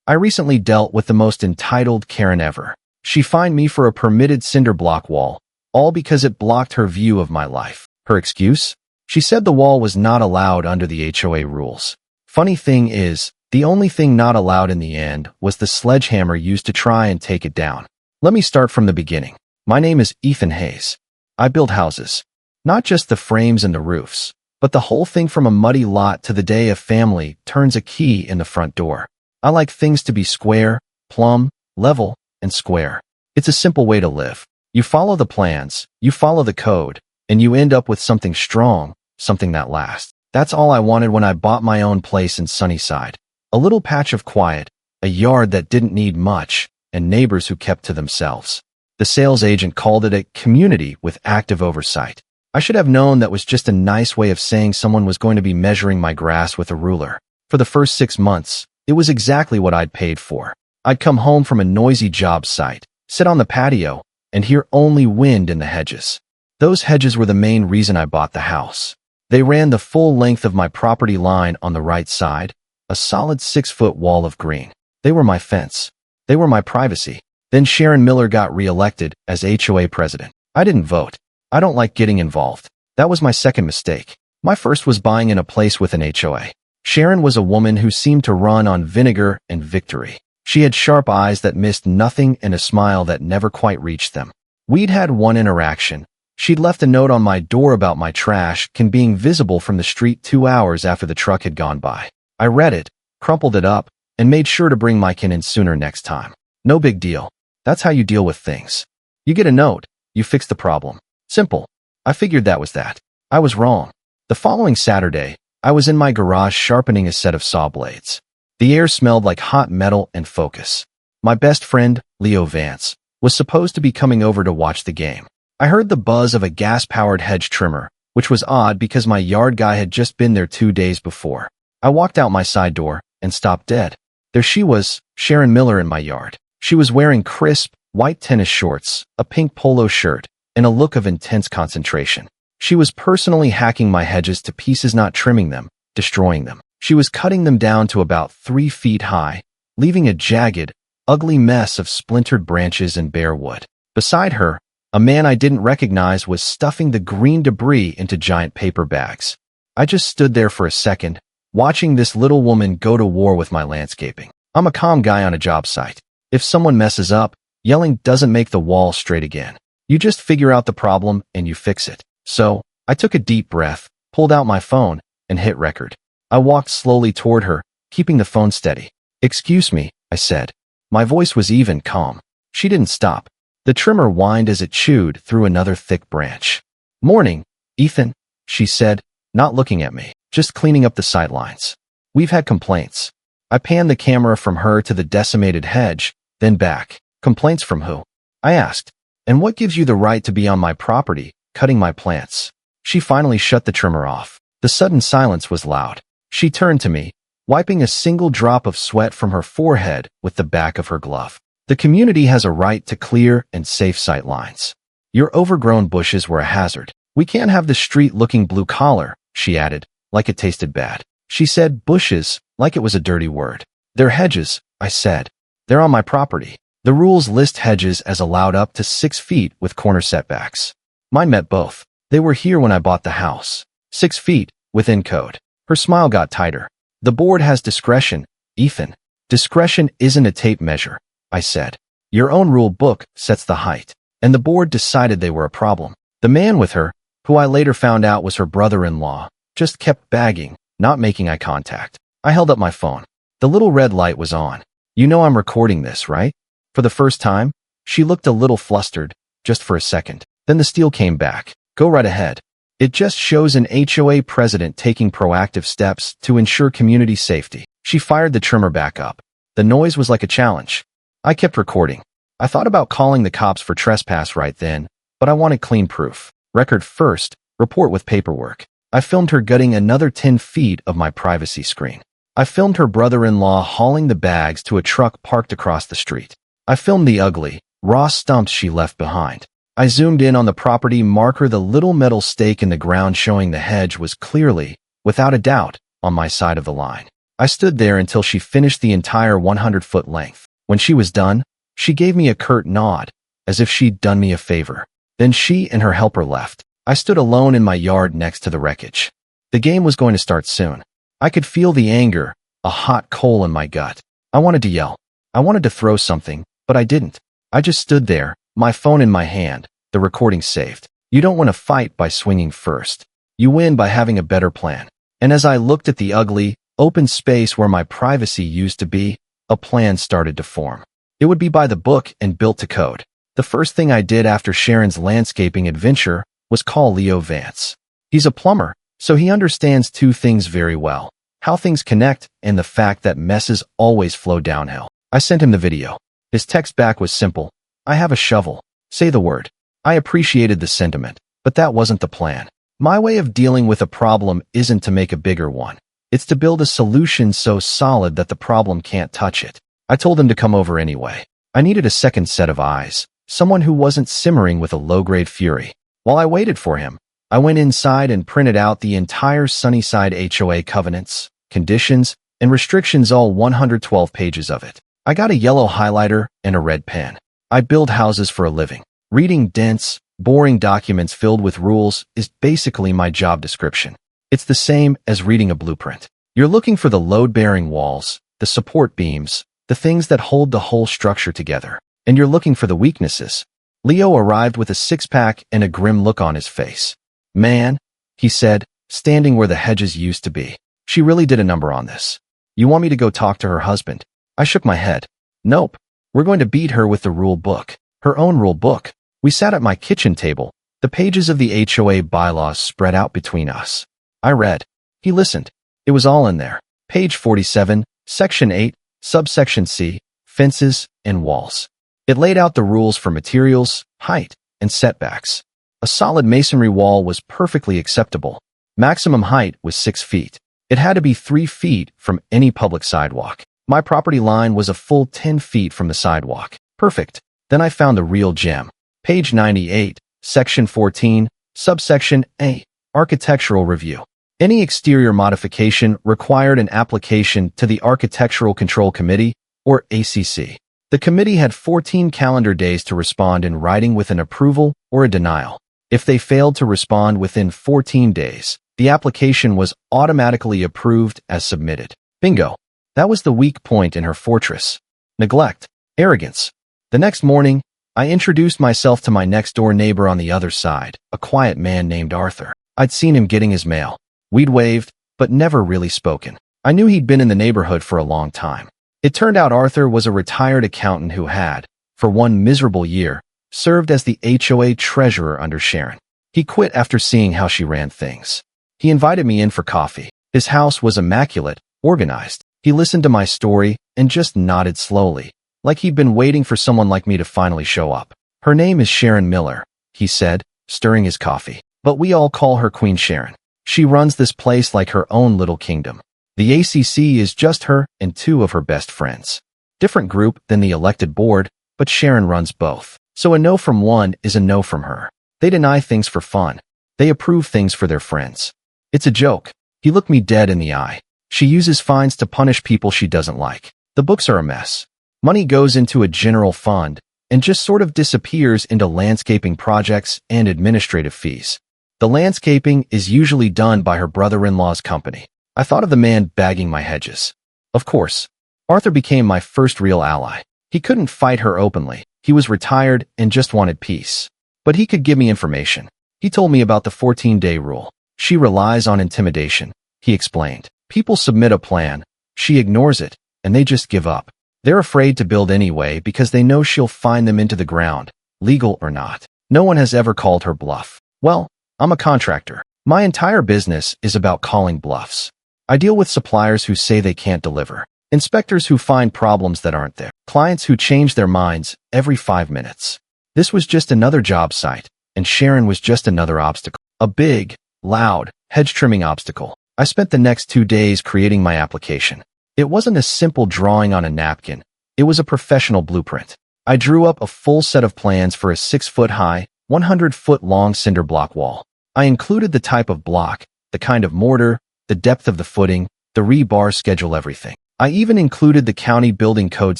I recently dealt with the most entitled Karen ever. She fined me for a permitted cinder block wall, all because it blocked her view of my life. Her excuse? She said the wall was not allowed under the HOA rules. Funny thing is, the only thing not allowed in the end was the sledgehammer used to try and take it down. Let me start from the beginning. My name is Ethan Hayes. I build houses. Not just the frames and the roofs, but the whole thing from a muddy lot to the day a family turns a key in the front door. I like things to be square, plumb, level, and square. It's a simple way to live. You follow the plans, you follow the code, and you end up with something strong, something that lasts. That's all I wanted when I bought my own place in Sunnyside. A little patch of quiet, a yard that didn't need much, and neighbors who kept to themselves. The sales agent called it a community with active oversight. I should have known that was just a nice way of saying someone was going to be measuring my grass with a ruler. For the first 6 months, it was exactly what I'd paid for. I'd come home from a noisy job site, sit on the patio, and hear only wind in the hedges. Those hedges were the main reason I bought the house. They ran the full length of my property line on the right side, a solid 6-foot wall of green. They were my fence. They were my privacy. Then Sharon Miller got reelected as HOA president. I didn't vote. I don't like getting involved. That was my second mistake. My first was buying in a place with an HOA. Sharon was a woman who seemed to run on vinegar and victory. She had sharp eyes that missed nothing and a smile that never quite reached them. We'd had one interaction. She'd left a note on my door about my trash can being visible from the street 2 hours after the truck had gone by. I read it, crumpled it up, and made sure to bring my kin in sooner next time. No big deal. That's how you deal with things. You get a note, you fix the problem. Simple. I figured that was that. I was wrong. The following Saturday, I was in my garage sharpening a set of saw blades. The air smelled like hot metal and focus. My best friend, Leo Vance, was supposed to be coming over to watch the game. I heard the buzz of a gas-powered hedge trimmer, which was odd because my yard guy had just been there 2 days before. I walked out my side door and stopped dead. There she was, Sharon Miller in my yard. She was wearing crisp, white tennis shorts, a pink polo shirt, and a look of intense concentration. She was personally hacking my hedges to pieces, not trimming them, destroying them. She was cutting them down to about 3 feet high, leaving a jagged, ugly mess of splintered branches and bare wood. Beside her, a man I didn't recognize was stuffing the green debris into giant paper bags. I just stood there for a second, watching this little woman go to war with my landscaping. I'm a calm guy on a job site. If someone messes up, yelling doesn't make the wall straight again. You just figure out the problem and you fix it. So, I took a deep breath, pulled out my phone, and hit record. I walked slowly toward her, keeping the phone steady. "Excuse me," I said. My voice was even, calm. She didn't stop. The trimmer whined as it chewed through another thick branch. "Morning, Ethan," she said, not looking at me, just cleaning up the sidelines. "We've had complaints." I panned the camera from her to the decimated hedge, then back. "Complaints from who?" I asked. "And what gives you the right to be on my property, cutting my plants?" She finally shut the trimmer off. The sudden silence was loud. She turned to me, wiping a single drop of sweat from her forehead with the back of her glove. "The community has a right to clear and safe sight lines. Your overgrown bushes were a hazard. We can't have the street looking blue-collar," she added, like it tasted bad. She said bushes, like it was a dirty word. "They're hedges," I said. "They're on my property. The rules list hedges as allowed up to 6 feet with corner setbacks. Mine met both. They were here when I bought the house. 6 feet, within code." Her smile got tighter. "The board has discretion, Ethan." "Discretion isn't a tape measure," I said. "Your own rule book sets the height." And the board decided they were a problem. The man with her, who I later found out was her brother-in-law, just kept bagging, not making eye contact. I held up my phone. The little red light was on. "You know I'm recording this, right?" For the first time, she looked a little flustered, just for a second. Then the steel came back. "Go right ahead. It just shows an HOA president taking proactive steps to ensure community safety." She fired the trimmer back up. The noise was like a challenge. I kept recording. I thought about calling the cops for trespass right then, but I wanted clean proof. Record first, report with paperwork. I filmed her gutting another 10 feet of my privacy screen. I filmed her brother-in-law hauling the bags to a truck parked across the street. I filmed the ugly, raw stumps she left behind. I zoomed in on the property marker, the little metal stake in the ground showing the hedge was clearly, without a doubt, on my side of the line. I stood there until she finished the entire 100-foot length. When she was done, she gave me a curt nod, as if she'd done me a favor. Then she and her helper left. I stood alone in my yard next to the wreckage. The game was going to start soon. I could feel the anger, a hot coal in my gut. I wanted to yell. I wanted to throw something, but I didn't. I just stood there, my phone in my hand, the recording saved. You don't want to fight by swinging first. You win by having a better plan. And as I looked at the ugly, open space where my privacy used to be, a plan started to form. It would be by the book and built to code. The first thing I did after Sharon's landscaping adventure was call Leo Vance. He's a plumber, so he understands two things very well: how things connect and the fact that messes always flow downhill. I sent him the video. His text back was simple: I have a shovel. Say the word. I appreciated the sentiment, but that wasn't the plan. My way of dealing with a problem isn't to make a bigger one. It's to build a solution so solid that the problem can't touch it. I told him to come over anyway. I needed a second set of eyes, someone who wasn't simmering with a low-grade fury. While I waited for him, I went inside and printed out the entire Sunnyside HOA covenants, conditions, and restrictions, all 112 pages of it. I got a yellow highlighter and a red pen. I build houses for a living. Reading dense, boring documents filled with rules is basically my job description. It's the same as reading a blueprint. You're looking for the load-bearing walls, the support beams, the things that hold the whole structure together. And you're looking for the weaknesses. Leo arrived with a six-pack and a grim look on his face. Man, he said, standing where the Hedges used to be. She really did a number on this. You want me to go talk to her husband? I shook my head. Nope. We're going to beat her with the rule book. Her own rule book. We sat at my kitchen table. The pages of the HOA bylaws spread out between us. I read. He listened. It was all in there. Page 47, Section 8, Subsection C, Fences and Walls. It laid out the rules for materials, height, and setbacks. A solid masonry wall was perfectly acceptable. Maximum height was 6 feet. It had to be 3 feet from any public sidewalk. My property line was a full 10 feet from the sidewalk. Perfect. Then I found the real gem. Page 98, Section 14, Subsection A, Architectural Review. Any exterior modification required an application to the Architectural Control Committee, or ACC. The committee had 14 calendar days to respond in writing with an approval or a denial. If they failed to respond within 14 days, the application was automatically approved as submitted. Bingo. That was the weak point in her fortress. Neglect. Arrogance. The next morning, I introduced myself to my next-door neighbor on the other side, a quiet man named Arthur. I'd seen him getting his mail. We'd waved, but never really spoken. I knew he'd been in the neighborhood for a long time. It turned out Arthur was a retired accountant who had, for one miserable year, served as the HOA treasurer under Sharon. He quit after seeing how she ran things. He invited me in for coffee. His house was immaculate, organized. He listened to my story and just nodded slowly, like he'd been waiting for someone like me to finally show up. Her name is Sharon Miller, he said, stirring his coffee. But we all call her Queen Sharon. She runs this place like her own little kingdom. The ACC is just her and 2 of her best friends. Different group than the elected board, but Sharon runs both. So a no from one is a no from her. They deny things for fun. They approve things for their friends. It's a joke. He looked me dead in the eye. She uses fines to punish people she doesn't like. The books are a mess. Money goes into a general fund and just sort of disappears into landscaping projects and administrative fees. The landscaping is usually done by her brother-in-law's company. I thought of the man bagging my hedges. Of course, Arthur became my first real ally. He couldn't fight her openly. He was retired and just wanted peace. But he could give me information. He told me about the 14-day rule. She relies on intimidation, he explained. People submit a plan, she ignores it, and they just give up. They're afraid to build anyway because they know she'll find them into the ground, legal or not. No one has ever called her bluff. Well, I'm a contractor. My entire business is about calling bluffs. I deal with suppliers who say they can't deliver, inspectors who find problems that aren't there, clients who change their minds every 5 minutes. This was just another job site, and Sharon was just another obstacle. A big, loud, hedge-trimming obstacle. I spent the next 2 days creating my application. It wasn't a simple drawing on a napkin. It was a professional blueprint. I drew up a full set of plans for a 6-foot-high, 100-foot-long cinder block wall. I included the type of block, the kind of mortar, the depth of the footing, the rebar schedule, everything. I even included the county building code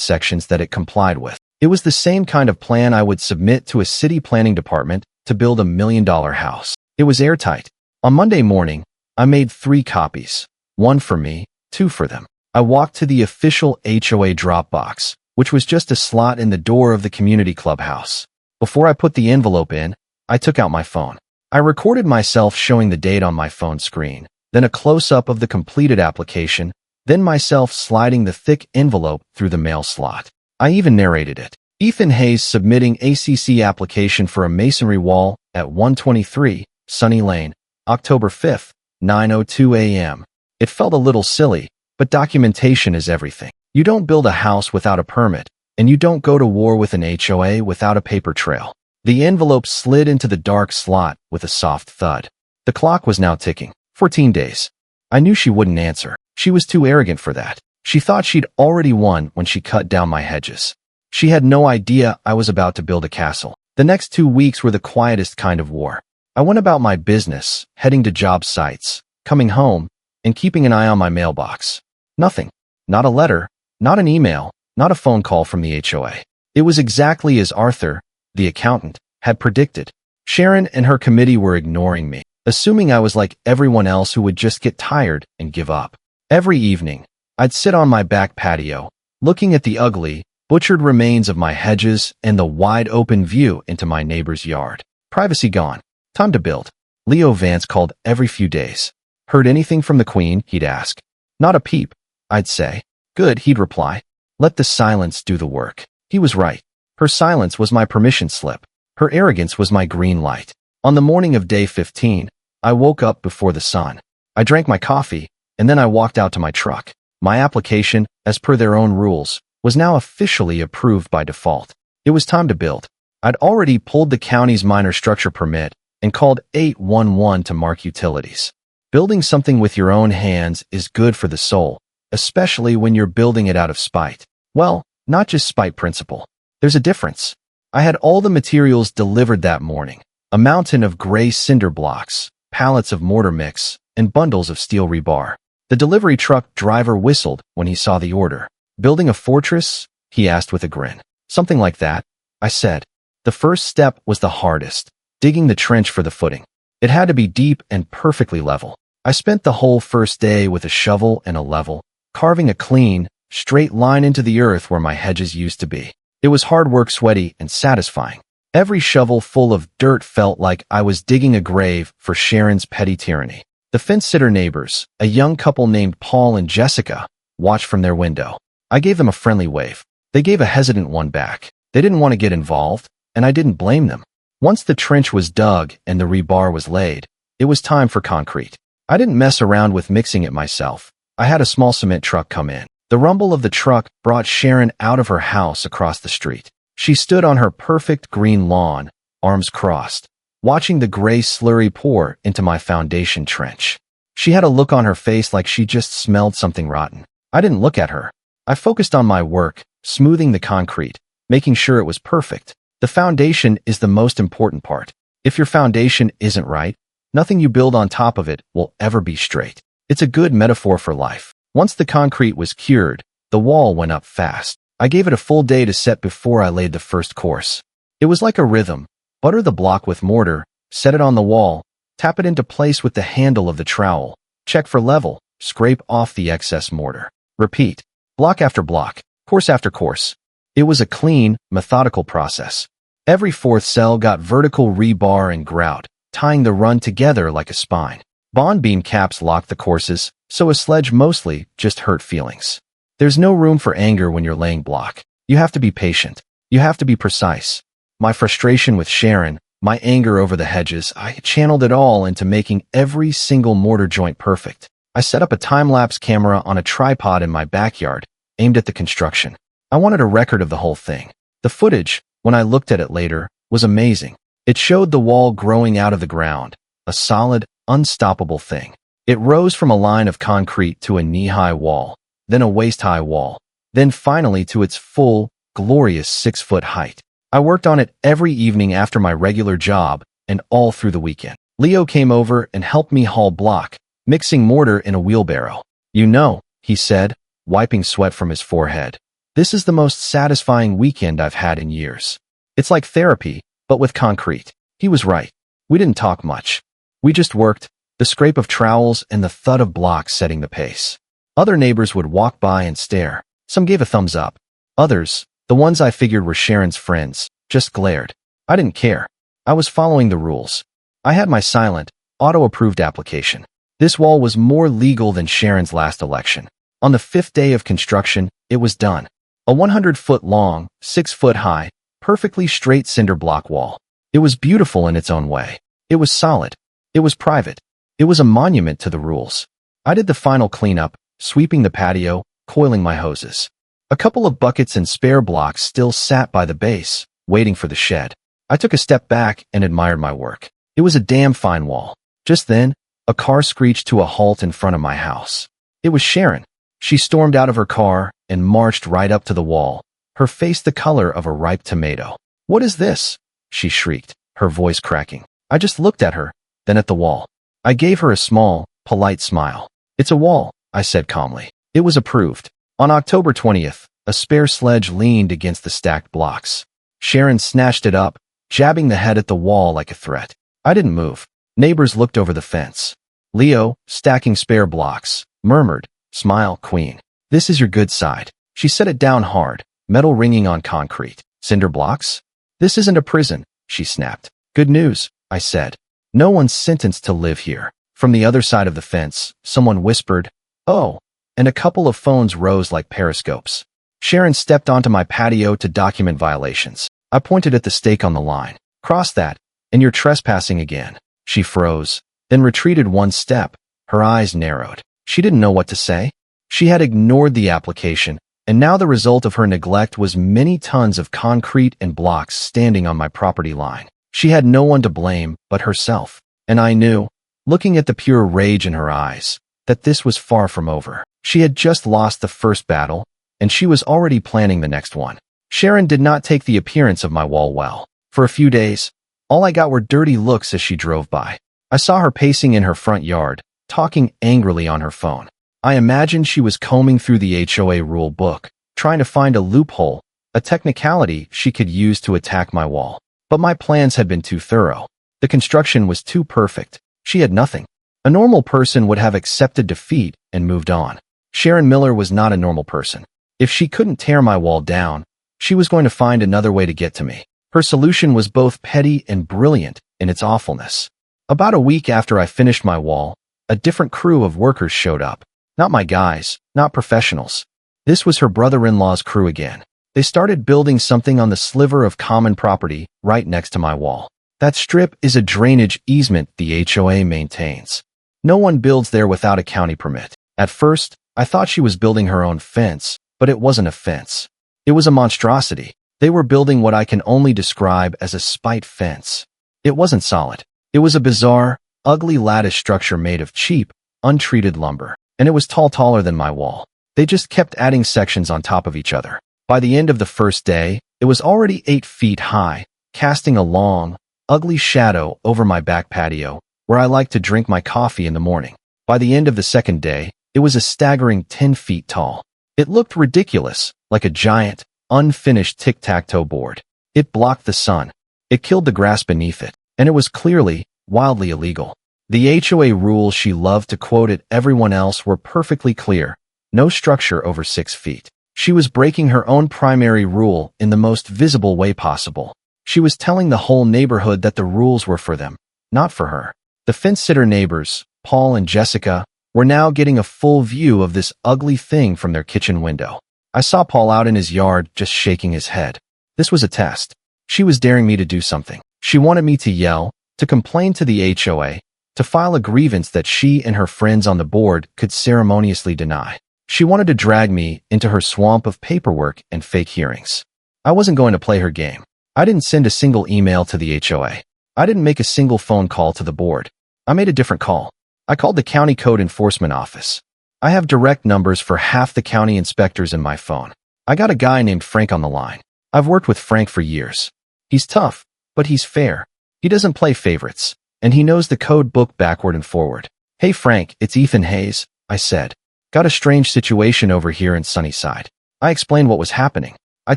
sections that it complied with. It was the same kind of plan I would submit to a city planning department to build $1 million house. It was airtight. On Monday morning, I made 3 copies, 1 for me, 2 for them. I walked to the official HOA drop box, which was just a slot in the door of the community clubhouse. Before I put the envelope in, I took out my phone. I recorded myself showing the date on my phone screen, then a close-up of the completed application, then myself sliding the thick envelope through the mail slot. I even narrated it. Ethan Hayes submitting ACC application for a masonry wall at 123 Sunny Lane, October 5th, 9:02 a.m. It felt a little silly, but documentation is everything. You don't build a house without a permit, and you don't go to war with an HOA without a paper trail. The envelope slid into the dark slot with a soft thud. The clock was now ticking. 14 days. I knew she wouldn't answer. She was too arrogant for that. She thought she'd already won when she cut down my hedges. She had no idea I was about to build a castle. The next 2 weeks were the quietest kind of war. I went about my business, heading to job sites, coming home, and keeping an eye on my mailbox. Nothing. Not a letter, not an email, not a phone call from the HOA. It was exactly as Arthur, the accountant, had predicted. Sharon and her committee were ignoring me, assuming I was like everyone else who would just get tired and give up. Every evening, I'd sit on my back patio, looking at the ugly, butchered remains of my hedges and the wide-open view into my neighbor's yard. Privacy gone. Time to build. Leo Vance called every few days. Heard anything from the Queen? He'd ask. Not a peep, I'd say. Good, he'd reply. Let the silence do the work. He was right. Her silence was my permission slip. Her arrogance was my green light. On the morning of day 15, I woke up before the sun. I drank my coffee, and then I walked out to my truck. My application, as per their own rules, was now officially approved by default. It was time to build. I'd already pulled the county's minor structure permit and called 811 to mark utilities. Building something with your own hands is good for the soul, especially when you're building it out of spite. Well, not just spite principle. There's a difference. I had all the materials delivered that morning. A mountain of gray cinder blocks, pallets of mortar mix, and bundles of steel rebar. The delivery truck driver whistled when he saw the order. Building a fortress? He asked with a grin. Something like that, I said. The first step was the hardest, digging the trench for the footing. It had to be deep and perfectly level. I spent the whole first day with a shovel and a level, carving a clean, straight line into the earth where my hedges used to be. It was hard work, sweaty, and satisfying. Every shovel full of dirt felt like I was digging a grave for Sharon's petty tyranny. The fence-sitter neighbors, a young couple named Paul and Jessica, watched from their window. I gave them a friendly wave. They gave a hesitant one back. They didn't want to get involved, and I didn't blame them. Once the trench was dug and the rebar was laid, it was time for concrete. I didn't mess around with mixing it myself. I had a small cement truck come in. The rumble of the truck brought Sharon out of her house across the street. She stood on her perfect green lawn, arms crossed, watching the gray slurry pour into my foundation trench. She had a look on her face like she just smelled something rotten. I didn't look at her. I focused on my work, smoothing the concrete, making sure it was perfect. The foundation is the most important part. If your foundation isn't right, nothing you build on top of it will ever be straight. It's a good metaphor for life. Once the concrete was cured, the wall went up fast. I gave it a full day to set before I laid the first course. It was like a rhythm. Butter the block with mortar, set it on the wall, tap it into place with the handle of the trowel, check for level, scrape off the excess mortar. Repeat. Block after block, course after course. It was a clean, methodical process. Every fourth cell got vertical rebar and grout, tying the run together like a spine. Bond beam caps locked the courses, so a sledge mostly just hurt feelings. There's no room for anger when you're laying block. You have to be patient. You have to be precise. My frustration with Sharon, my anger over the hedges, I channeled it all into making every single mortar joint perfect. I set up a time-lapse camera on a tripod in my backyard, aimed at the construction. I wanted a record of the whole thing. The footage, when I looked at it later, was amazing. It showed the wall growing out of the ground, a solid, unstoppable thing. It rose from a line of concrete to a knee-high wall, then a waist-high wall, then finally to its full, glorious 6-foot height. I worked on it every evening after my regular job and all through the weekend. Leo came over and helped me haul block, mixing mortar in a wheelbarrow. You know, he said, wiping sweat from his forehead. This is the most satisfying weekend I've had in years. It's like therapy, but with concrete. He was right. We didn't talk much. We just worked, the scrape of trowels and the thud of blocks setting the pace. Other neighbors would walk by and stare. Some gave a thumbs up. Others, the ones I figured were Sharon's friends, just glared. I didn't care. I was following the rules. I had my silent, auto-approved application. This wall was more legal than Sharon's last election. On the 5th day of construction, it was done. A 100-foot-long, 6-foot-high, perfectly straight cinder block wall. It was beautiful in its own way. It was solid. It was private. It was a monument to the rules. I did the final cleanup, sweeping the patio, coiling my hoses. A couple of buckets and spare blocks still sat by the base, waiting for the shed. I took a step back and admired my work. It was a damn fine wall. Just then, a car screeched to a halt in front of my house. It was Sharon. She stormed out of her car and marched right up to the wall, her face the color of a ripe tomato. "What is this?" she shrieked, her voice cracking. I just looked at her, then at the wall. I gave her a small, polite smile. "It's a wall," I said calmly. It was approved. On October 20th, a spare sledge leaned against the stacked blocks. Sharon snatched it up, jabbing the head at the wall like a threat. I didn't move. Neighbors looked over the fence. Leo, stacking spare blocks, murmured, "Smile, queen. This is your good side." She set it down hard, metal ringing on concrete. "Cinder blocks? This isn't a prison," she snapped. "Good news," I said. "No one's sentenced to live here." From the other side of the fence, someone whispered, "Oh," and a couple of phones rose like periscopes. Sharon stepped onto my patio to document violations. I pointed at the stake on the line. "Cross that, and you're trespassing again." She froze, then retreated one step. Her eyes narrowed. She didn't know what to say. She had ignored the application, and now the result of her neglect was many tons of concrete and blocks standing on my property line. She had no one to blame but herself. And I knew, looking at the pure rage in her eyes, that this was far from over. She had just lost the first battle, and she was already planning the next one. Sharon did not take the appearance of my wall well. For a few days, all I got were dirty looks as she drove by. I saw her pacing in her front yard, talking angrily on her phone. I imagined she was combing through the HOA rule book, trying to find a loophole, a technicality she could use to attack my wall. But my plans had been too thorough. The construction was too perfect. She had nothing. A normal person would have accepted defeat and moved on. Sharon Miller was not a normal person. If she couldn't tear my wall down, she was going to find another way to get to me. Her solution was both petty and brilliant in its awfulness. About a week after I finished my wall, a different crew of workers showed up. Not my guys, not professionals. This was her brother-in-law's crew again. They started building something on the sliver of common property right next to my wall. That strip is a drainage easement the HOA maintains. No one builds there without a county permit. At first, I thought she was building her own fence, but it wasn't a fence. It was a monstrosity. They were building what I can only describe as a spite fence. It wasn't solid. It was a bizarre, ugly lattice structure made of cheap, untreated lumber, and it was taller than my wall. They just kept adding sections on top of each other. By the end of the first day, it was already 8 feet high, casting a long, ugly shadow over my back patio, where I like to drink my coffee in the morning. By the end of the second day, it was a staggering 10 feet tall. It looked ridiculous, like a giant, unfinished tic-tac-toe board. It blocked the sun. It killed the grass beneath it, and it was clearly, wildly illegal. The HOA rules she loved to quote at everyone else were perfectly clear. No structure over 6 feet. She was breaking her own primary rule in the most visible way possible. She was telling the whole neighborhood that the rules were for them, not for her. The fence-sitter neighbors, Paul and Jessica, were now getting a full view of this ugly thing from their kitchen window. I saw Paul out in his yard just shaking his head. This was a test. She was daring me to do something. She wanted me to yell, to complain to the HOA, to file a grievance that she and her friends on the board could ceremoniously deny. She wanted to drag me into her swamp of paperwork and fake hearings. I wasn't going to play her game. I didn't send a single email to the HOA. I didn't make a single phone call to the board. I made a different call. I called the county code enforcement office. I have direct numbers for half the county inspectors in my phone. I got a guy named Frank on the line. I've worked with Frank for years. He's tough, but he's fair. He doesn't play favorites, and he knows the code book backward and forward. "Hey Frank, it's Ethan Hayes," I said. Got a strange situation over here in Sunnyside. I explained what was happening. I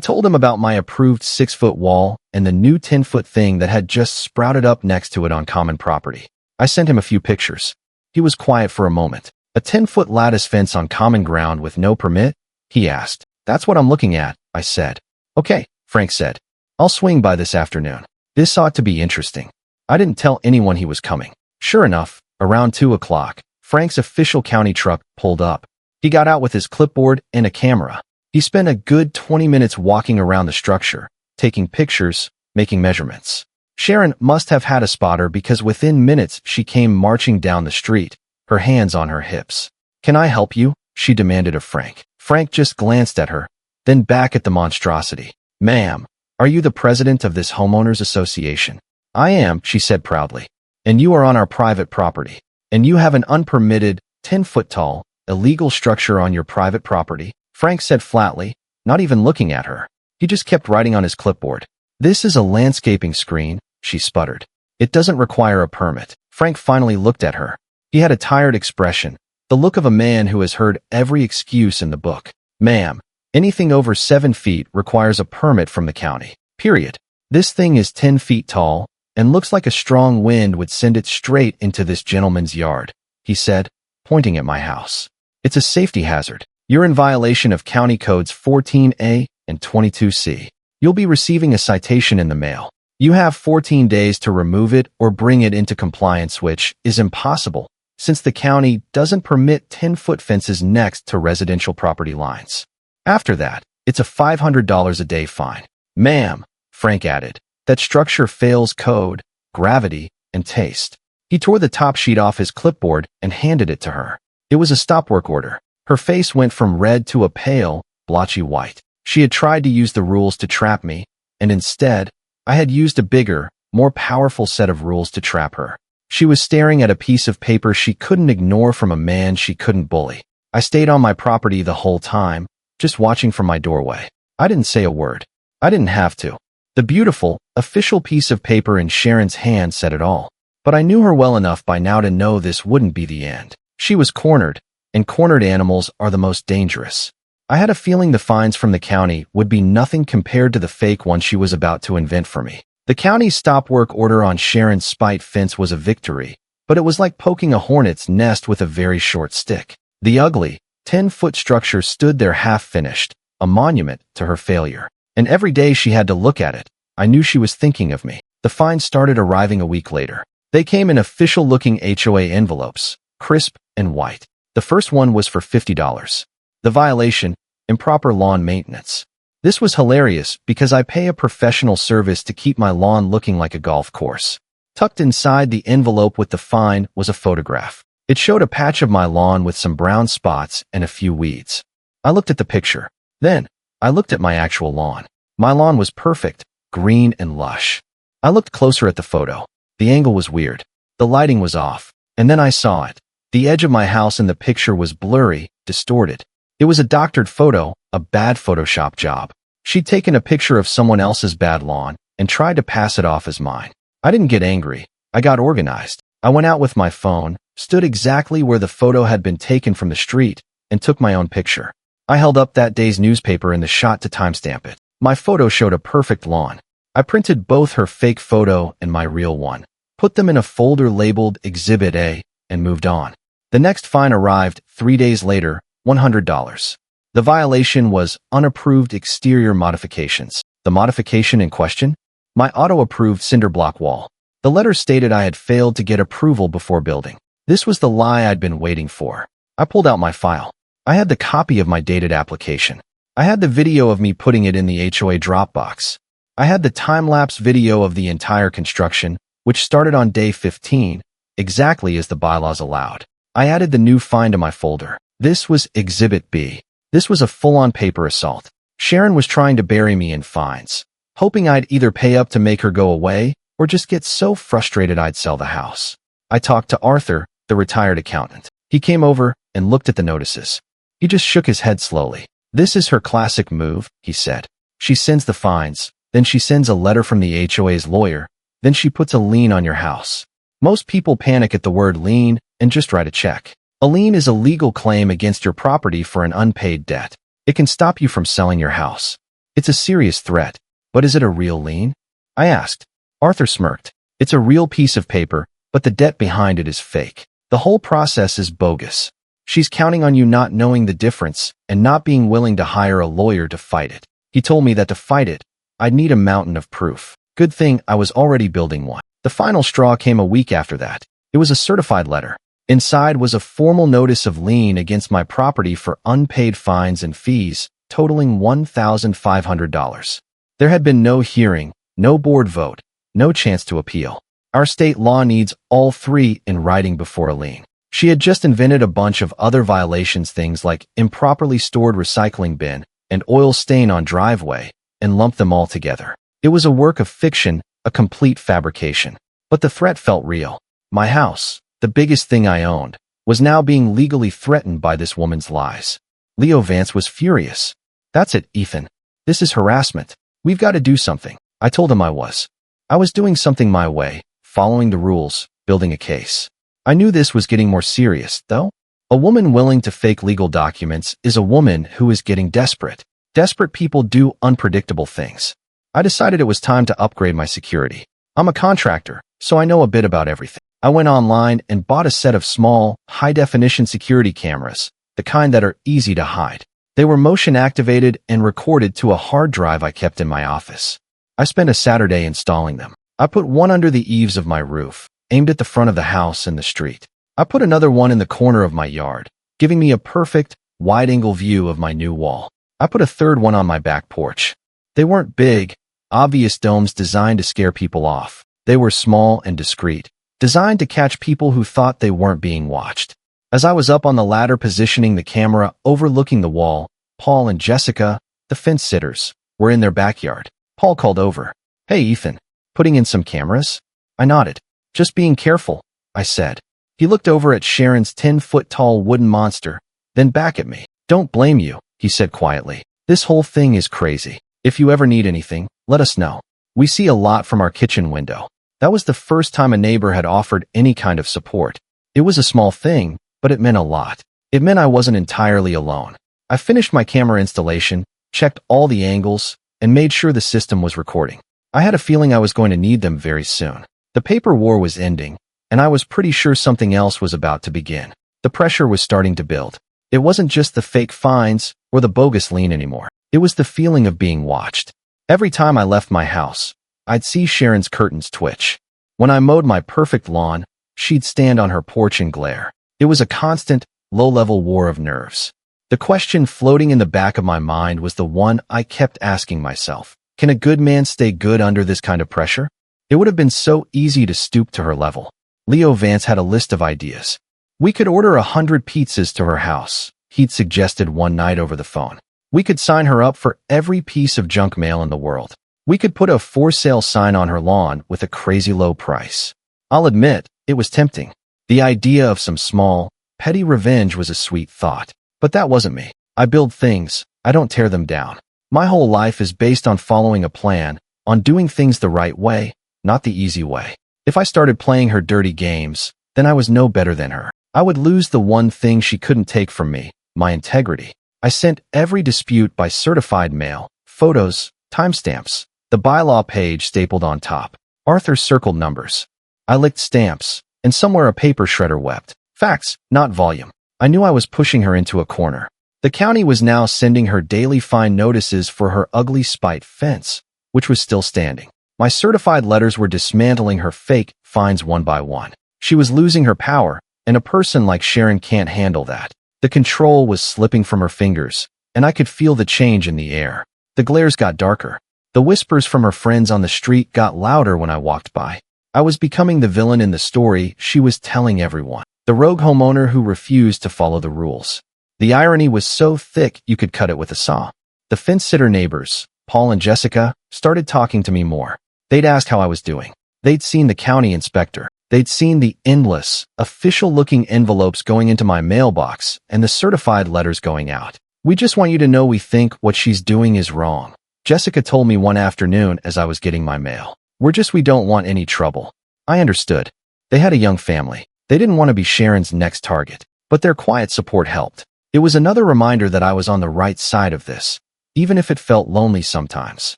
told him about my approved 6-foot wall and the new 10-foot thing that had just sprouted up next to it on common property. I sent him a few pictures. He was quiet for a moment. A 10-foot lattice fence on common ground with no permit? He asked. That's what I'm looking at, I said. Okay, Frank said. I'll swing by this afternoon. This ought to be interesting. I didn't tell anyone he was coming. Sure enough, around 2 o'clock, Frank's official county truck pulled up. He got out with his clipboard and a camera. He spent a good 20 minutes walking around the structure, taking pictures, making measurements. Sharon must have had a spotter because within minutes she came marching down the street, her hands on her hips. Can I help you? She demanded of Frank. Frank just glanced at her, then back at the monstrosity. Ma'am, are you the president of this homeowners association? I am, she said proudly. And you are on our private property. And you have an unpermitted, 10-foot tall, illegal structure on your private property? Frank said flatly, not even looking at her. He just kept writing on his clipboard. This is a landscaping screen, she sputtered. It doesn't require a permit. Frank finally looked at her. He had a tired expression, the look of a man who has heard every excuse in the book. Ma'am, anything over 7 feet requires a permit from the county. Period. This thing is 10 feet tall and looks like a strong wind would send it straight into this gentleman's yard, he said, pointing at my house. It's a safety hazard. You're in violation of County Codes 14A and 22C. You'll be receiving a citation in the mail. You have 14 days to remove it or bring it into compliance, which is impossible since the county doesn't permit 10-foot fences next to residential property lines. After that, it's a $500 a day fine. Ma'am, Frank added, that structure fails code, gravity, and taste. He tore the top sheet off his clipboard and handed it to her. It was a stop work order. Her face went from red to a pale, blotchy white. She had tried to use the rules to trap me, and instead, I had used a bigger, more powerful set of rules to trap her. She was staring at a piece of paper she couldn't ignore from a man she couldn't bully. I stayed on my property the whole time, just watching from my doorway. I didn't say a word. I didn't have to. The beautiful, official piece of paper in Sharon's hand said it all. But I knew her well enough by now to know this wouldn't be the end. She was cornered, and cornered animals are the most dangerous. I had a feeling the fines from the county would be nothing compared to the fake one she was about to invent for me. The county's stop work order on Sharon's spite fence was a victory, but it was like poking a hornet's nest with a very short stick. The ugly, 10-foot structure stood there half-finished, a monument to her failure. And every day she had to look at it, I knew she was thinking of me. The fines started arriving a week later. They came in official-looking HOA envelopes, crisp and white. The first one was for $50. The violation, improper lawn maintenance. This was hilarious because I pay a professional service to keep my lawn looking like a golf course. Tucked inside the envelope with the fine was a photograph. It showed a patch of my lawn with some brown spots and a few weeds. I looked at the picture. Then, I looked at my actual lawn. My lawn was perfect, green and lush. I looked closer at the photo. The angle was weird. The lighting was off. And then I saw it. The edge of my house in the picture was blurry, distorted. It was a doctored photo, a bad Photoshop job. She'd taken a picture of someone else's bad lawn and tried to pass it off as mine. I didn't get angry. I got organized. I went out with my phone, stood exactly where the photo had been taken from the street, and took my own picture. I held up that day's newspaper in the shot to timestamp it. My photo showed a perfect lawn. I printed both her fake photo and my real one, put them in a folder labeled Exhibit A, and moved on. The next fine arrived 3 days later, $100. The violation was unapproved exterior modifications. The modification in question? My auto-approved cinder block wall. The letter stated I had failed to get approval before building. This was the lie I'd been waiting for. I pulled out my file. I had the copy of my dated application. I had the video of me putting it in the HOA Dropbox. I had the time-lapse video of the entire construction, which started on day 15, exactly as the bylaws allowed. I added the new fine to my folder. This was Exhibit B. This was a full-on paper assault. Sharon was trying to bury me in fines, hoping I'd either pay up to make her go away or just get so frustrated I'd sell the house. I talked to Arthur, the retired accountant. He came over and looked at the notices. He just shook his head slowly. This is her classic move, he said. She sends the fines, then she sends a letter from the HOA's lawyer, then she puts a lien on your house. Most people panic at the word lien and just write a check. A lien is a legal claim against your property for an unpaid debt. It can stop you from selling your house. It's a serious threat. But is it a real lien? I asked. Arthur smirked. It's a real piece of paper, but the debt behind it is fake. The whole process is bogus. She's counting on you not knowing the difference and not being willing to hire a lawyer to fight it. He told me that to fight it, I'd need a mountain of proof. Good thing I was already building one. The final straw came a week after that. It was a certified letter. Inside was a formal notice of lien against my property for unpaid fines and fees, totaling $1,500. There had been no hearing, no board vote, no chance to appeal. Our state law needs all three in writing before a lien. She had just invented a bunch of other violations, things like improperly stored recycling bin and oil stain on driveway, and lumped them all together. It was a work of fiction, a complete fabrication. But the threat felt real. My house, the biggest thing I owned, was now being legally threatened by this woman's lies. Leo Vance was furious. That's it, Ethan. This is harassment. We've got to do something. I told him I was. I was doing something my way, following the rules, building a case. I knew this was getting more serious, though. A woman willing to fake legal documents is a woman who is getting desperate. Desperate people do unpredictable things. I decided it was time to upgrade my security. I'm a contractor, so I know a bit about everything. I went online and bought a set of small, high-definition security cameras, the kind that are easy to hide. They were motion-activated and recorded to a hard drive I kept in my office. I spent a Saturday installing them. I put one under the eaves of my roof, aimed at the front of the house and the street. I put another one in the corner of my yard, giving me a perfect, wide-angle view of my new wall. I put a third one on my back porch. They weren't big, obvious domes designed to scare people off. They were small and discreet, designed to catch people who thought they weren't being watched. As I was up on the ladder positioning the camera overlooking the wall, Paul and Jessica, the fence sitters, were in their backyard. Paul called over. Hey, Ethan, putting in some cameras? I nodded. Just being careful, I said. He looked over at Sharon's 10-foot-tall wooden monster, then back at me. Don't blame you, he said quietly. This whole thing is crazy. If you ever need anything, let us know. We see a lot from our kitchen window. That was the first time a neighbor had offered any kind of support. It was a small thing, but it meant a lot. It meant I wasn't entirely alone. I finished my camera installation, checked all the angles, and made sure the system was recording. I had a feeling I was going to need them very soon. The paper war was ending, and I was pretty sure something else was about to begin. The pressure was starting to build. It wasn't just the fake fines or the bogus lien anymore. It was the feeling of being watched. Every time I left my house, I'd see Sharon's curtains twitch. When I mowed my perfect lawn, she'd stand on her porch and glare. It was a constant, low-level war of nerves. The question floating in the back of my mind was the one I kept asking myself. Can a good man stay good under this kind of pressure? It would have been so easy to stoop to her level. Leo Vance had a list of ideas. We could order 100 pizzas to her house, he'd suggested one night over the phone. We could sign her up for every piece of junk mail in the world. We could put a for sale sign on her lawn with a crazy low price. I'll admit, it was tempting. The idea of some small, petty revenge was a sweet thought. But that wasn't me. I build things, I don't tear them down. My whole life is based on following a plan, on doing things the right way, not the easy way. If I started playing her dirty games, then I was no better than her. I would lose the one thing she couldn't take from me, my integrity. I sent every dispute by certified mail, photos, timestamps, the bylaw page stapled on top. Arthur circled numbers. I licked stamps, and somewhere a paper shredder wept. Facts, not volume. I knew I was pushing her into a corner. The county was now sending her daily fine notices for her ugly spite fence, which was still standing. My certified letters were dismantling her fake fines one by one. She was losing her power, and a person like Sharon can't handle that. The control was slipping from her fingers, and I could feel the change in the air. The glares got darker. The whispers from her friends on the street got louder when I walked by. I was becoming the villain in the story she was telling everyone. The rogue homeowner who refused to follow the rules. The irony was so thick you could cut it with a saw. The fence-sitter neighbors, Paul and Jessica, started talking to me more. They'd ask how I was doing. They'd seen the county inspector. They'd seen the endless, official-looking envelopes going into my mailbox and the certified letters going out. We just want you to know we think what she's doing is wrong. Jessica told me one afternoon as I was getting my mail. We don't want any trouble. I understood. They had a young family. They didn't want to be Sharon's next target. but their quiet support helped. It was another reminder that I was on the right side of this, even if it felt lonely sometimes.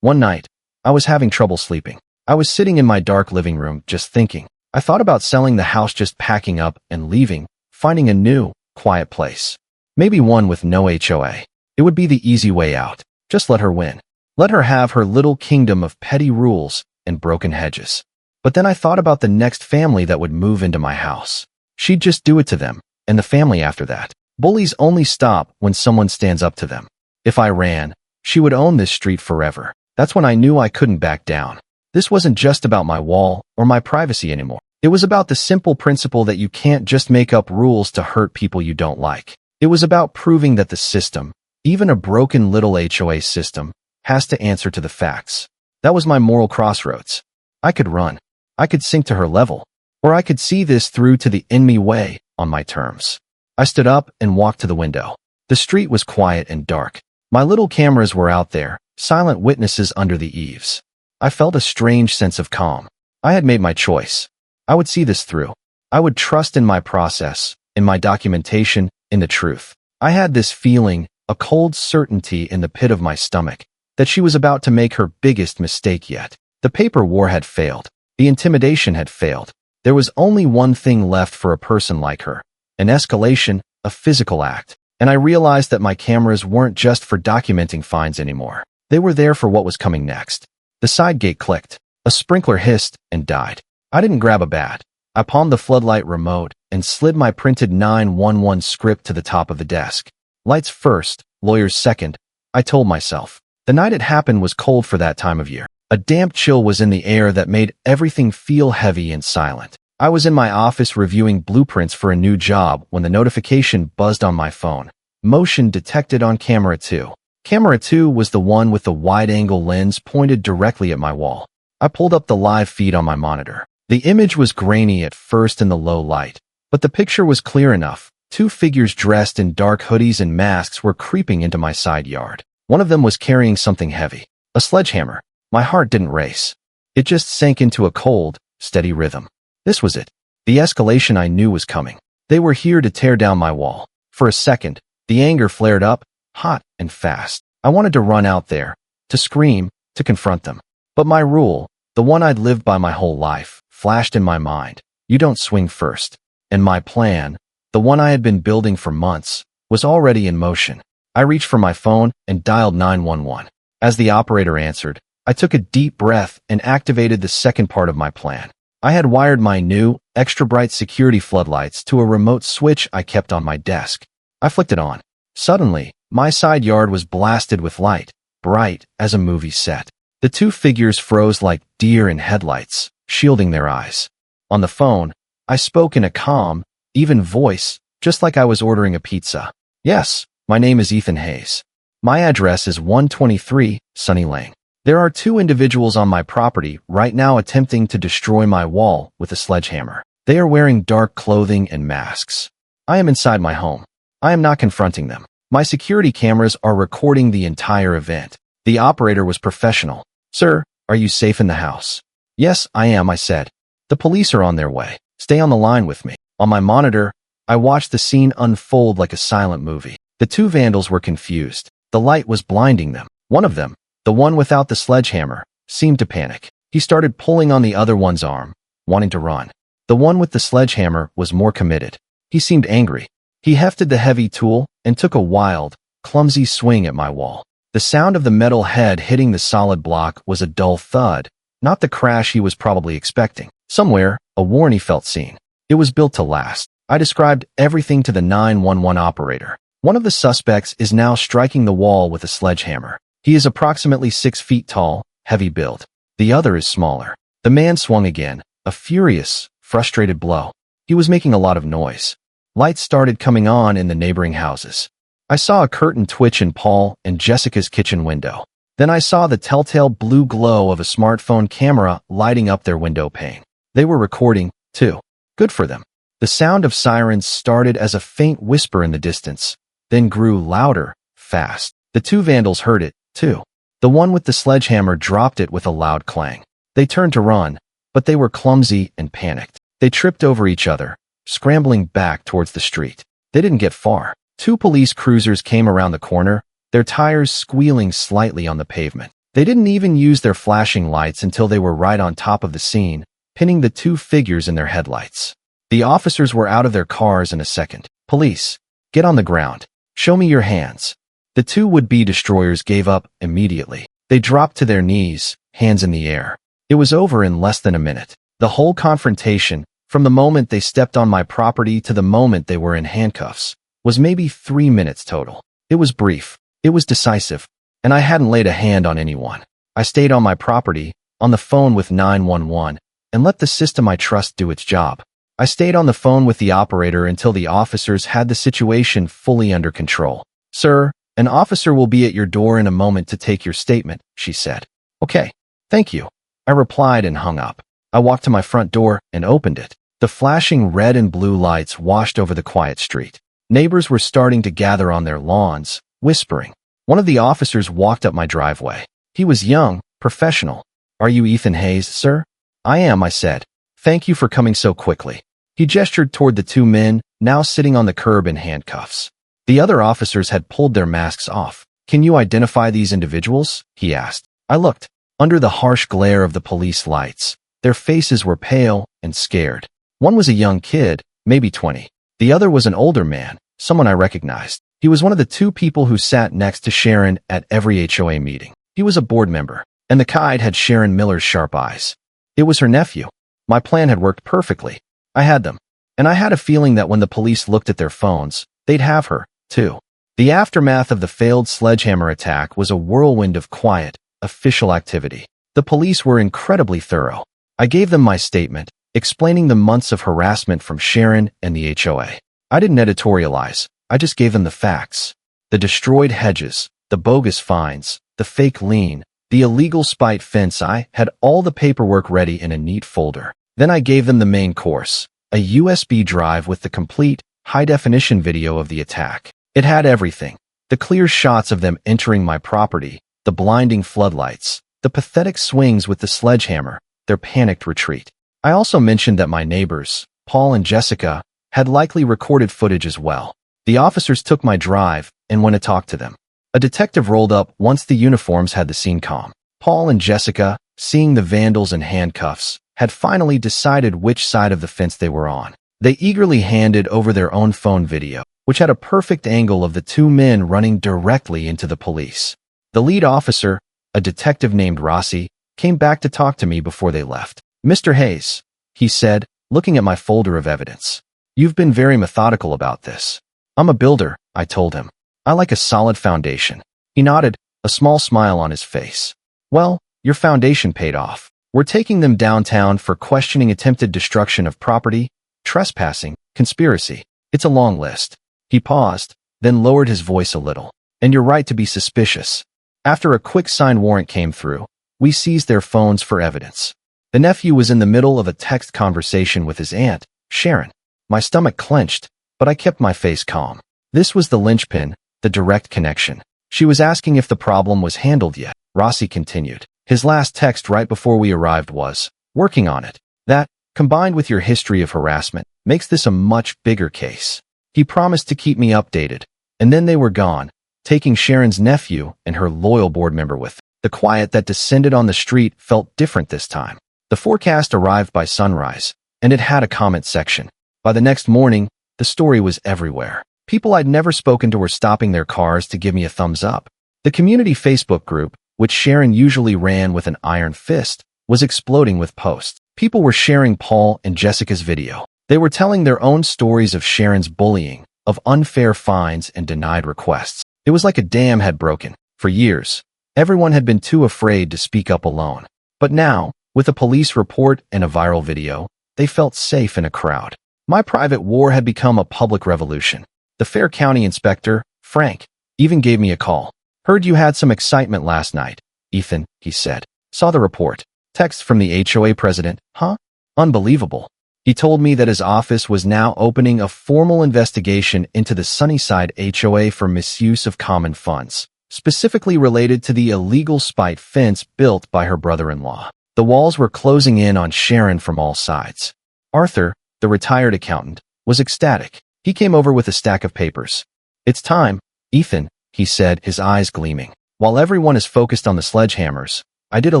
One night, I was having trouble sleeping. I was sitting in my dark living room just thinking. I thought about selling the house, just packing up and leaving, finding a new, quiet place. Maybe one with no HOA. It would be the easy way out. Just let her win. Let her have her little kingdom of petty rules and broken hedges. But then I thought about the next family that would move into my house. She'd just do it to them, and the family after that. Bullies only stop when someone stands up to them. If I ran, she would own this street forever. That's when I knew I couldn't back down. This wasn't just about my wall or my privacy anymore. It was about the simple principle that you can't just make up rules to hurt people you don't like. It was about proving that the system, even a broken little HOA system, has to answer to the facts. That was my moral crossroads. I could run. I could sink to her level. Or I could see this through to the enemy way on my terms. I stood up and walked to the window. The street was quiet and dark. My little cameras were out there, silent witnesses under the eaves. I felt a strange sense of calm. I had made my choice. I would see this through. I would trust in my process, in my documentation, in the truth. I had this feeling, a cold certainty in the pit of my stomach, that she was about to make her biggest mistake yet. The paper war had failed. The intimidation had failed. There was only one thing left for a person like her. An escalation, a physical act. And I realized that my cameras weren't just for documenting finds anymore. They were there for what was coming next. The side gate clicked. A sprinkler hissed and died. I didn't grab a bat. I palmed the floodlight remote and slid my printed 911 script to the top of the desk. Lights first, lawyers second, I told myself. The night it happened was cold for that time of year. A damp chill was in the air that made everything feel heavy and silent. I was in my office reviewing blueprints for a new job when the notification buzzed on my phone. Motion detected on camera 2. Camera 2 was the one with the wide-angle lens pointed directly at my wall. I pulled up the live feed on my monitor. The image was grainy at first in the low light, but the picture was clear enough. Two figures dressed in dark hoodies and masks were creeping into my side yard. One of them was carrying something heavy, a sledgehammer. My heart didn't race. It just sank into a cold, steady rhythm. This was it. The escalation I knew was coming. They were here to tear down my wall. For a second, the anger flared up, hot and fast. I wanted to run out there, to scream, to confront them. But my rule, the one I'd lived by my whole life, flashed in my mind. You don't swing first. And my plan, the one I had been building for months, was already in motion. I reached for my phone and dialed 911. As the operator answered, I took a deep breath and activated the second part of my plan. I had wired my new, extra-bright security floodlights to a remote switch I kept on my desk. I flicked it on. Suddenly, my side yard was blasted with light, bright as a movie set. The two figures froze like deer in headlights, shielding their eyes. On the phone, I spoke in a calm, even voice, just like I was ordering a pizza. Yes, my name is Ethan Hayes. My address is 123 Sunny Lane. There are two individuals on my property right now attempting to destroy my wall with a sledgehammer. They are wearing dark clothing and masks. I am inside my home. I am not confronting them. My security cameras are recording the entire event. The operator was professional. Sir, are you safe in the house? Yes, I am, I said. The police are on their way. Stay on the line with me. On my monitor, I watched the scene unfold like a silent movie. The two vandals were confused. The light was blinding them. One of them, the one without the sledgehammer, seemed to panic. He started pulling on the other one's arm, wanting to run. The one with the sledgehammer was more committed. He seemed angry. He hefted the heavy tool and took a wild, clumsy swing at my wall. The sound of the metal head hitting the solid block was a dull thud, not the crash he was probably expecting. Somewhere, a warning felt seen. It was built to last. I described everything to the 911 operator. One of the suspects is now striking the wall with a sledgehammer. He is approximately 6 feet tall, heavy build. The other is smaller. The man swung again, a furious, frustrated blow. He was making a lot of noise. Lights started coming on in the neighboring houses. I saw a curtain twitch in Paul and Jessica's kitchen window. Then I saw the telltale blue glow of a smartphone camera lighting up their window pane. They were recording, too. Good for them. The sound of sirens started as a faint whisper in the distance, then grew louder, fast. The two vandals heard it, too. The one with the sledgehammer dropped it with a loud clang. They turned to run, but they were clumsy and panicked. They tripped over each other, scrambling back towards the street. They didn't get far. Two police cruisers came around the corner, their tires squealing slightly on the pavement. They didn't even use their flashing lights until they were right on top of the scene, pinning the two figures in their headlights. The officers were out of their cars in a second. "Police, get on the ground. Show me your hands." The two would-be destroyers gave up immediately. They dropped to their knees, hands in the air. It was over in less than a minute. The whole confrontation, from the moment they stepped on my property to the moment they were in handcuffs, was maybe 3 minutes total. It was brief. It was decisive. And I hadn't laid a hand on anyone. I stayed on my property, on the phone with 911, and let the system I trust do its job. I stayed on the phone with the operator until the officers had the situation fully under control. "Sir, an officer will be at your door in a moment to take your statement," she said. "Okay, thank you," I replied and hung up. I walked to my front door and opened it. The flashing red and blue lights washed over the quiet street. Neighbors were starting to gather on their lawns, whispering. One of the officers walked up my driveway. He was young, professional. "Are you Ethan Hayes, sir?" "I am," I said. "Thank you for coming so quickly." He gestured toward the two men, now sitting on the curb in handcuffs. The other officers had pulled their masks off. "Can you identify these individuals?" he asked. I looked. Under the harsh glare of the police lights, their faces were pale and scared. One was a young kid, maybe 20. The other was an older man, someone I recognized. He was one of the two people who sat next to Sharon at every HOA meeting. He was a board member, and the kid had Sharon Miller's sharp eyes. It was her nephew. My plan had worked perfectly. I had them. And I had a feeling that when the police looked at their phones, they'd have her, too. The aftermath of the failed sledgehammer attack was a whirlwind of quiet, official activity. The police were incredibly thorough. I gave them my statement, explaining the months of harassment from Sharon and the HOA. I didn't editorialize. I just gave them the facts. The destroyed hedges, the bogus fines, the fake lien, the illegal spite fence. I had all the paperwork ready in a neat folder. Then I gave them the main course, a USB drive with the complete, high-definition video of the attack. It had everything. The clear shots of them entering my property, the blinding floodlights, the pathetic swings with the sledgehammer, their panicked retreat. I also mentioned that my neighbors, Paul and Jessica, had likely recorded footage as well. The officers took my drive and went to talk to them. A detective rolled up once the uniforms had the scene calm. Paul and Jessica, seeing the vandals in handcuffs, had finally decided which side of the fence they were on. They eagerly handed over their own phone video, which had a perfect angle of the two men running directly into the police. The lead officer, a detective named Rossi, came back to talk to me before they left. "Mr. Hayes," he said, looking at my folder of evidence. "You've been very methodical about this." "I'm a builder," I told him. "I like a solid foundation." He nodded, a small smile on his face. "Well, your foundation paid off. We're taking them downtown for questioning attempted destruction of property, trespassing, conspiracy. It's a long list." He paused, then lowered his voice a little. "And you're right to be suspicious." After a quick signed warrant came through, we seized their phones for evidence. The nephew was in the middle of a text conversation with his aunt, Sharon. My stomach clenched, but I kept my face calm. This was the linchpin, the direct connection. She was asking if the problem was handled yet. Rossi continued. His last text right before we arrived was, "Working on it." That, combined with your history of harassment, makes this a much bigger case. He promised to keep me updated, and then they were gone, taking Sharon's nephew and her loyal board member with them. The quiet that descended on the street felt different this time. The forecast arrived by sunrise, and it had a comment section. By the next morning, the story was everywhere. People I'd never spoken to were stopping their cars to give me a thumbs up. The community Facebook group, which Sharon usually ran with an iron fist, was exploding with posts. People were sharing Paul and Jessica's video. They were telling their own stories of Sharon's bullying, of unfair fines and denied requests. It was like a dam had broken. For years, everyone had been too afraid to speak up alone. But now, with a police report and a viral video, they felt safe in a crowd. My private war had become a public revolution. The Fair County inspector, Frank, even gave me a call. "Heard you had some excitement last night, Ethan," he said. "Saw the report. Text from the HOA president, huh? Unbelievable." He told me that his office was now opening a formal investigation into the Sunnyside HOA for misuse of common funds, specifically related to the illegal spite fence built by her brother-in-law. The walls were closing in on Sharon from all sides. Arthur, the retired accountant, was ecstatic. He came over with a stack of papers. "It's time, Ethan," he said, his eyes gleaming. "While everyone is focused on the sledgehammers, I did a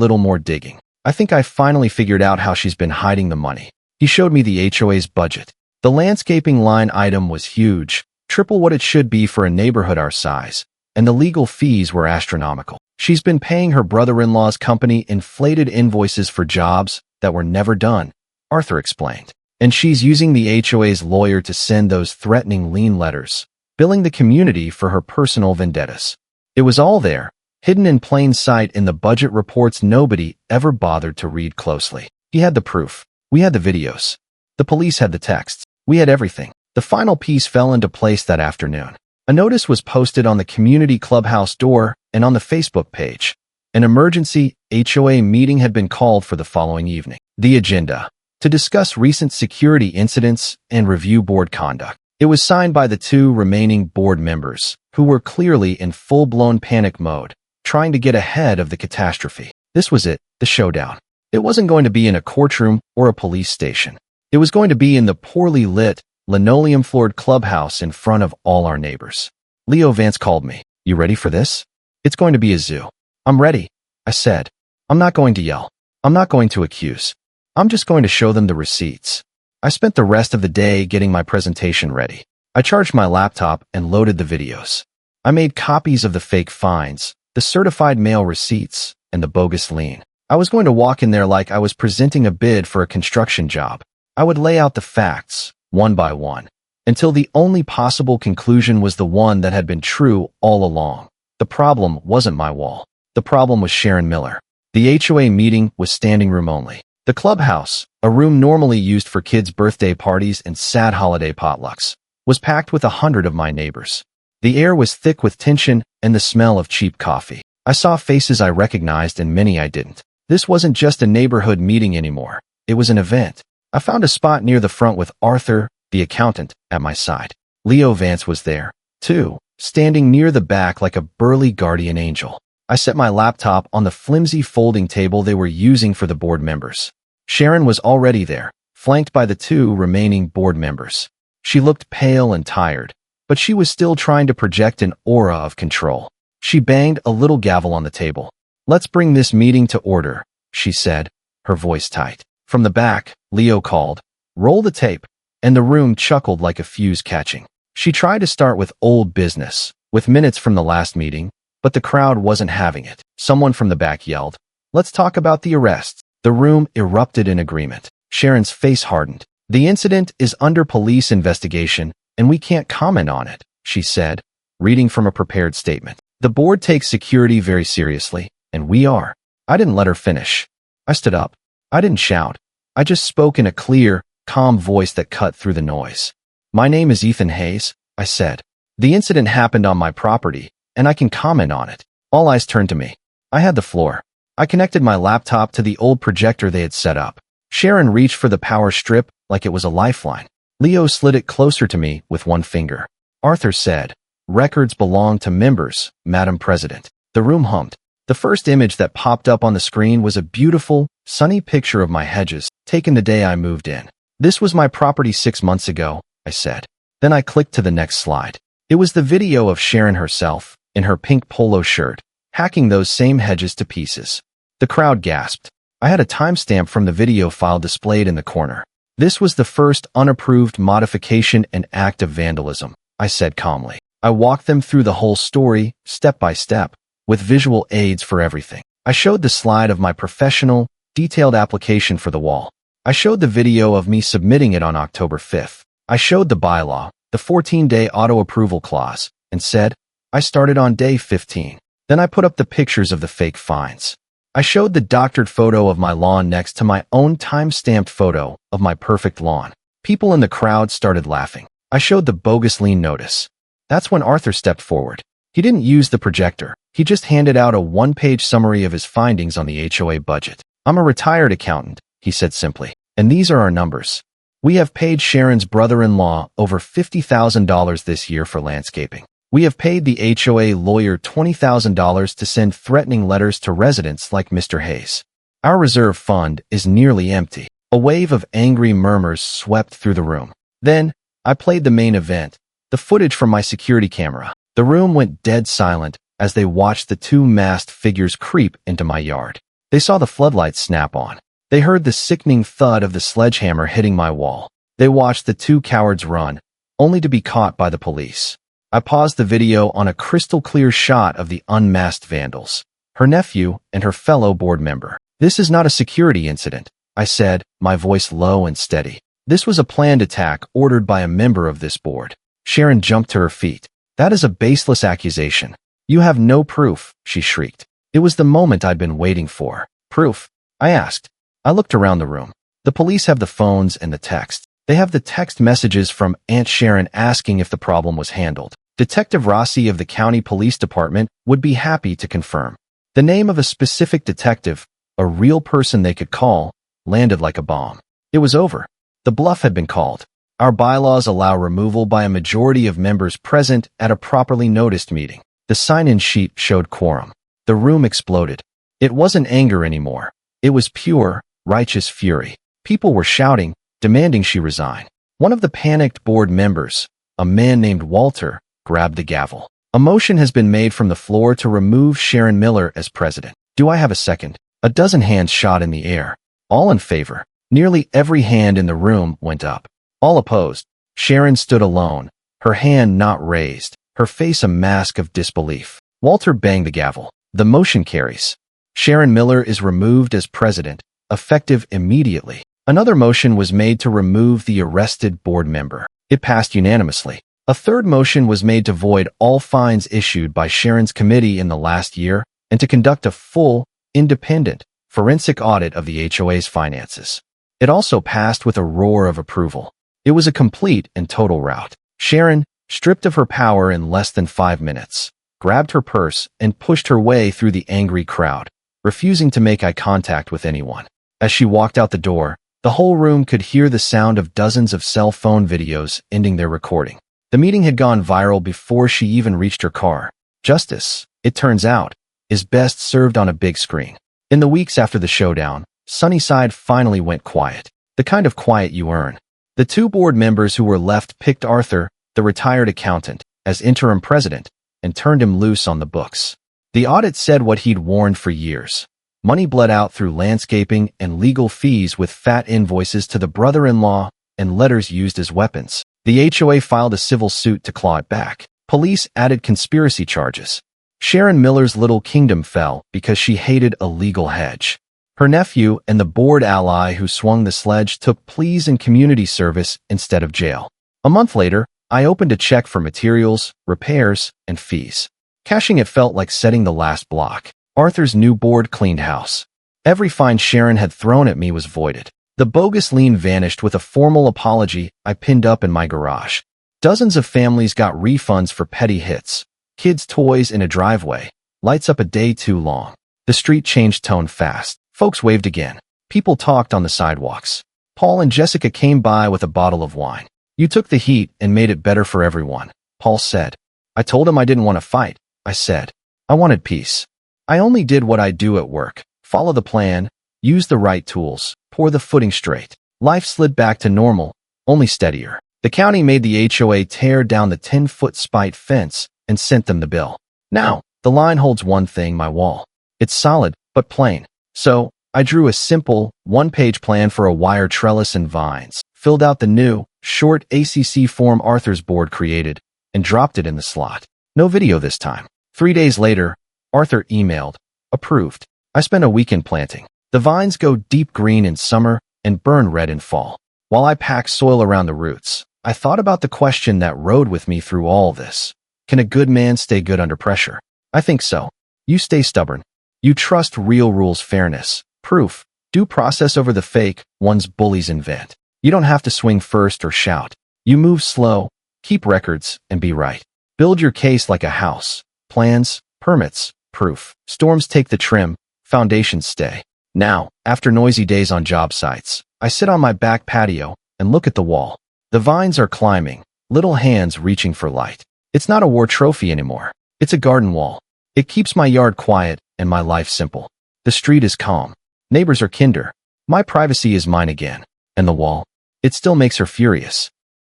little more digging. I think I finally figured out how she's been hiding the money." He showed me the HOA's budget. The landscaping line item was huge, triple what it should be for a neighborhood our size, and the legal fees were astronomical. She's been paying her brother-in-law's company inflated invoices for jobs that were never done, Arthur explained. And she's using the HOA's lawyer to send those threatening lien letters, billing the community for her personal vendettas. It was all there, hidden in plain sight in the budget reports nobody ever bothered to read closely. He had the proof. We had the videos. The police had the texts. We had everything. The final piece fell into place that afternoon. A notice was posted on the community clubhouse door and on the Facebook page. An emergency HOA meeting had been called for the following evening. The agenda: to discuss recent security incidents and review board conduct. It was signed by the 2 remaining board members, who were clearly in full-blown panic mode, trying to get ahead of the catastrophe. This was it, the showdown. It wasn't going to be in a courtroom or a police station. It was going to be in the poorly lit, linoleum-floored clubhouse in front of all our neighbors. Leo Vance called me. "You ready for this? It's going to be a zoo." "I'm ready," I said. "I'm not going to yell. I'm not going to accuse. I'm just going to show them the receipts." I spent the rest of the day getting my presentation ready. I charged my laptop and loaded the videos. I made copies of the fake fines, the certified mail receipts, and the bogus lien. I was going to walk in there like I was presenting a bid for a construction job. I would lay out the facts, one by one, until the only possible conclusion was the one that had been true all along. The problem wasn't my wall. The problem was Sharon Miller. The HOA meeting was standing room only. The clubhouse, a room normally used for kids' birthday parties and sad holiday potlucks, was packed with 100 of my neighbors. The air was thick with tension and the smell of cheap coffee. I saw faces I recognized and many I didn't. This wasn't just a neighborhood meeting anymore. It was an event. I found a spot near the front with Arthur, the accountant, at my side. Leo Vance was there, too, standing near the back like a burly guardian angel. I set my laptop on the flimsy folding table they were using for the board members. Sharon was already there, flanked by the 2 remaining board members. She looked pale and tired, but she was still trying to project an aura of control. She banged a little gavel on the table. "Let's bring this meeting to order," she said, her voice tight. From the back, Leo called, "Roll the tape," and the room chuckled like a fuse catching. She tried to start with old business, with minutes from the last meeting, but the crowd wasn't having it. Someone from the back yelled, "Let's talk about the arrests." The room erupted in agreement. Sharon's face hardened. "The incident is under police investigation, and we can't comment on it," she said, reading from a prepared statement. "The board takes security very seriously, and we are." I didn't let her finish. I stood up. I didn't shout. I just spoke in a clear, calm voice that cut through the noise. "My name is Ethan Hayes," I said. "The incident happened on my property, and I can comment on it." All eyes turned to me. I had the floor. I connected my laptop to the old projector they had set up. Sharon reached for the power strip like it was a lifeline. Leo slid it closer to me with one finger. Arthur said, "Records belong to members, Madam President." The room hummed. The first image that popped up on the screen was a beautiful, sunny picture of my Hedges, taken the day I moved in. "This was my property 6 months ago," I said. Then I clicked to the next slide. It was the video of Sharon herself, in her pink polo shirt, hacking those same Hedges to pieces. The crowd gasped. I had a timestamp from the video file displayed in the corner. "This was the first unapproved modification and act of vandalism," I said calmly. I walked them through the whole story, step by step, with visual aids for everything. I showed the slide of my professional, detailed application for the wall. I showed the video of me submitting it on October 5th. I showed the bylaw, the 14-day auto-approval clause, and said, I started on day 15. Then I put up the pictures of the fake fines. I showed the doctored photo of my lawn next to my own time-stamped photo of my perfect lawn. People in the crowd started laughing. I showed the bogus lien notice. That's when Arthur stepped forward. He didn't use the projector. He just handed out a one-page summary of his findings on the HOA budget. "I'm a retired accountant," he said simply, "and these are our numbers. We have paid Sharon's brother-in-law over $50,000 this year for landscaping. We have paid the HOA lawyer $20,000 to send threatening letters to residents like Mr. Hayes. Our reserve fund is nearly empty." A wave of angry murmurs swept through the room. Then, I played the main event, the footage from my security camera. The room went dead silent as they watched the two masked figures creep into my yard. They saw the floodlights snap on. They heard the sickening thud of the sledgehammer hitting my wall. They watched the two cowards run, only to be caught by the police. I paused the video on a crystal-clear shot of the unmasked vandals, her nephew and her fellow board member. "This is not a security incident," I said, my voice low and steady. "This was a planned attack ordered by a member of this board." Sharon jumped to her feet. "That is a baseless accusation. You have no proof," she shrieked. It was the moment I'd been waiting for. "Proof?" I asked. I looked around the room. The police have the phones and the text. They have the text messages from Aunt Sharon asking if the problem was handled. Detective Rossi of the county police department would be happy to confirm. The name of a specific detective, a real person they could call, landed like a bomb. It was over. The bluff had been called. Our bylaws allow removal by a majority of members present at a properly noticed meeting. The sign-in sheet showed quorum. The room exploded. It wasn't anger anymore. It was pure, righteous fury. People were shouting, demanding she resign. One of the panicked board members, a man named Walter, grabbed the gavel. "A motion has been made from the floor to remove Sharon Miller as president. Do I have a second?" A dozen hands shot in the air. All in favor. Nearly every hand in the room went up. All opposed. Sharon stood alone, her hand not raised, her face a mask of disbelief. Walter banged the gavel. "The motion carries. Sharon Miller is removed as president, effective immediately." Another motion was made to remove the arrested board member. It passed unanimously. A third motion was made to void all fines issued by Sharon's committee in the last year and to conduct a full, independent, forensic audit of the HOA's finances. It also passed with a roar of approval. It was a complete and total rout. Sharon, stripped of her power in less than 5 minutes, grabbed her purse and pushed her way through the angry crowd, refusing to make eye contact with anyone. As she walked out the door, the whole room could hear the sound of dozens of cell phone videos ending their recording. The meeting had gone viral before she even reached her car. Justice, it turns out, is best served on a big screen. In the weeks after the showdown, Sunnyside finally went quiet. The kind of quiet you earn. The two board members who were left picked Arthur, the retired accountant, as interim president and turned him loose on the books. The audit said what he'd warned for years. Money bled out through landscaping and legal fees with fat invoices to the brother-in-law and letters used as weapons. The HOA filed a civil suit to claw it back. Police added conspiracy charges. Sharon Miller's little kingdom fell because she hated a legal hedge. Her nephew and the board ally who swung the sledge took pleas and community service instead of jail. A month later, I opened a check for materials, repairs, and fees. Cashing it felt like setting the last block. Arthur's new board cleaned house. Every fine Sharon had thrown at me was voided. The bogus lien vanished with a formal apology I pinned up in my garage. Dozens of families got refunds for petty hits. Kids' toys in a driveway. Lights up a day too long. The street changed tone fast. Folks waved again. People talked on the sidewalks. Paul and Jessica came by with a bottle of wine. "You took the heat and made it better for everyone," Paul said. "I told him I didn't want to fight," I said. "I wanted peace. I only did what I do at work. Follow the plan, use the right tools, pour the footing straight." Life slid back to normal, only steadier. The county made the HOA tear down the 10-foot spite fence and sent them the bill. Now, the line holds one thing, my wall. It's solid, but plain. So, I drew a simple, one-page plan for a wire trellis and vines, filled out the new, short ACC form Arthur's board created, and dropped it in the slot. No video this time. 3 days later, Arthur emailed, approved. I spent a weekend planting. The vines go deep green in summer and burn red in fall. While I pack soil around the roots, I thought about the question that rode with me through all this. Can a good man stay good under pressure? I think so. You stay stubborn. You trust real rules, fairness, proof, due process over the fake one's bullies invent. You don't have to swing first or shout. You move slow, keep records, and be right. Build your case like a house. Plans, permits, proof. Storms take the trim, foundations stay. Now, after noisy days on job sites, I sit on my back patio and look at the wall. The vines are climbing, little hands reaching for light. It's not a war trophy anymore. It's a garden wall. It keeps my yard quiet and my life simple. The street is calm. Neighbors are kinder. My privacy is mine again. And the wall? It still makes her furious.